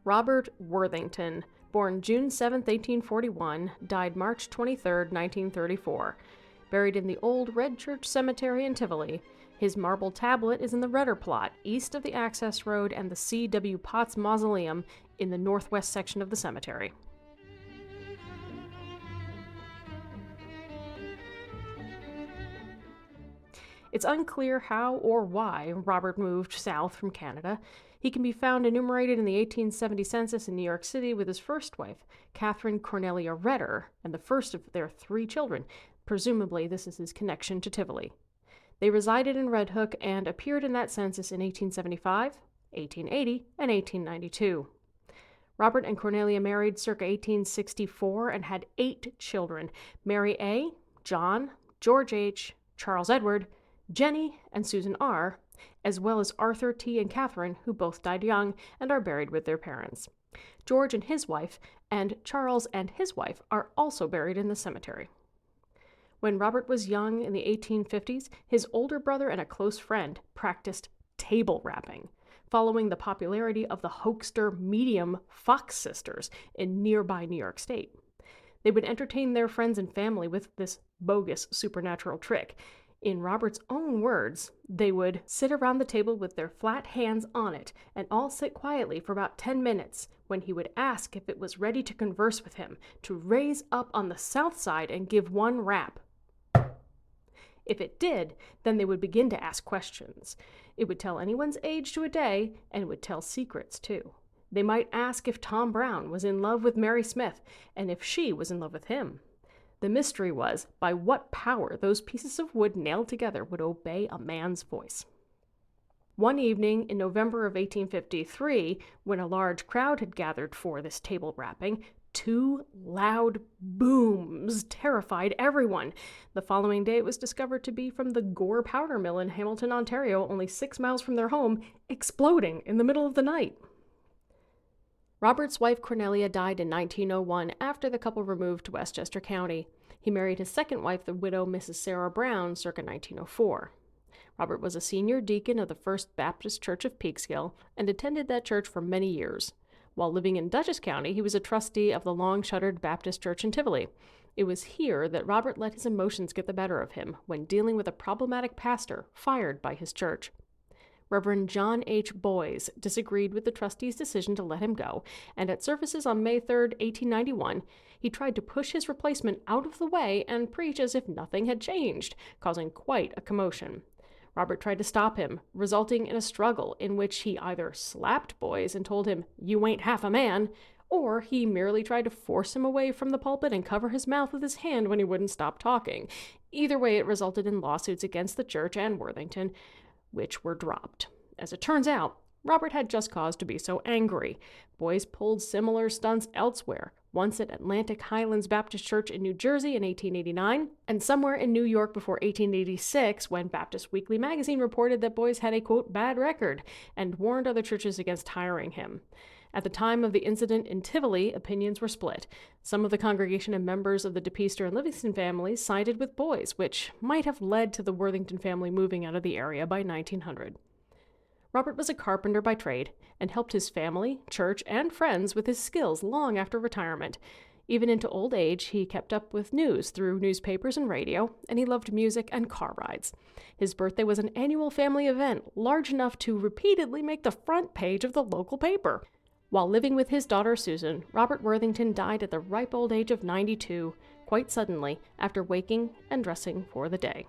Robert Worthington, born June 7, 1841, died March 23, 1934. Buried in the Old Red Church Cemetery in Tivoli. His marble tablet is in the Redder Plot, east of the access road and the C.W. Potts Mausoleum in the northwest section of the cemetery. It's unclear how or why Robert moved south from Canada. He can be found enumerated in the 1870 census in New York City with his first wife, Catherine Cornelia Redder, and the first of their 3 children. Presumably, this is his connection to Tivoli. They resided in Red Hook and appeared in that census in 1875, 1880, and 1892. Robert and Cornelia married circa 1864 and had 8 children: Mary A., John, George H., Charles Edward, Jenny, and Susan R., as well as Arthur T. and Catherine, who both died young and are buried with their parents. George and his wife, and Charles and his wife, are also buried in the cemetery. When Robert was young in the 1850s, his older brother and a close friend practiced table rapping, following the popularity of the hoaxer medium Fox sisters in nearby New York State. They would entertain their friends and family with this bogus supernatural trick. In Robert's own words, they would sit around the table with their flat hands on it and all sit quietly for about 10 minutes, when he would ask if it was ready to converse with him, to raise up on the south side and give one rap. If it did, then they would begin to ask questions. It would tell anyone's age to a day, and it would tell secrets, too. They might ask if Tom Brown was in love with Mary Smith, and if she was in love with him. The mystery was by what power those pieces of wood nailed together would obey a man's voice. One evening in November of 1853, when a large crowd had gathered for this table rapping, 2 loud booms terrified everyone. The following day it was discovered to be from the Gore powder mill in Hamilton, Ontario, only 6 miles from their home, exploding in the middle of the night. Robert's wife Cornelia died in 1901 after the couple removed to Westchester County. He married his second wife, the widow Mrs. Sarah Brown, circa 1904. Robert was a senior deacon of the First Baptist Church of Peekskill and attended that church for many years. While living in Dutchess County, he was a trustee of the long-shuttered Baptist Church in Tivoli. It was here that Robert let his emotions get the better of him when dealing with a problematic pastor fired by his church. Reverend John H. Boyes disagreed with the trustee's decision to let him go, and at services on May 3, 1891, he tried to push his replacement out of the way and preach as if nothing had changed, causing quite a commotion. Robert tried to stop him, resulting in a struggle in which he either slapped Boyes and told him, "You ain't half a man," or he merely tried to force him away from the pulpit and cover his mouth with his hand when he wouldn't stop talking. Either way, it resulted in lawsuits against the church and Worthington, which were dropped. As it turns out, Robert had just cause to be so angry. Boyes pulled similar stunts elsewhere, once at Atlantic Highlands Baptist Church in New Jersey in 1889, and somewhere in New York before 1886, when Baptist Weekly magazine reported that Boyes had a, quote, bad record, and warned other churches against hiring him. At the time of the incident in Tivoli, opinions were split. Some of the congregation and members of the DePeester and Livingston families sided with Boyes, which might have led to the Worthington family moving out of the area by 1900. Robert was a carpenter by trade and helped his family, church, and friends with his skills long after retirement. Even into old age, he kept up with news through newspapers and radio, and he loved music and car rides. His birthday was an annual family event, large enough to repeatedly make the front page of the local paper. While living with his daughter Susan, Robert Worthington died at the ripe old age of 92, quite suddenly, after waking and dressing for the day.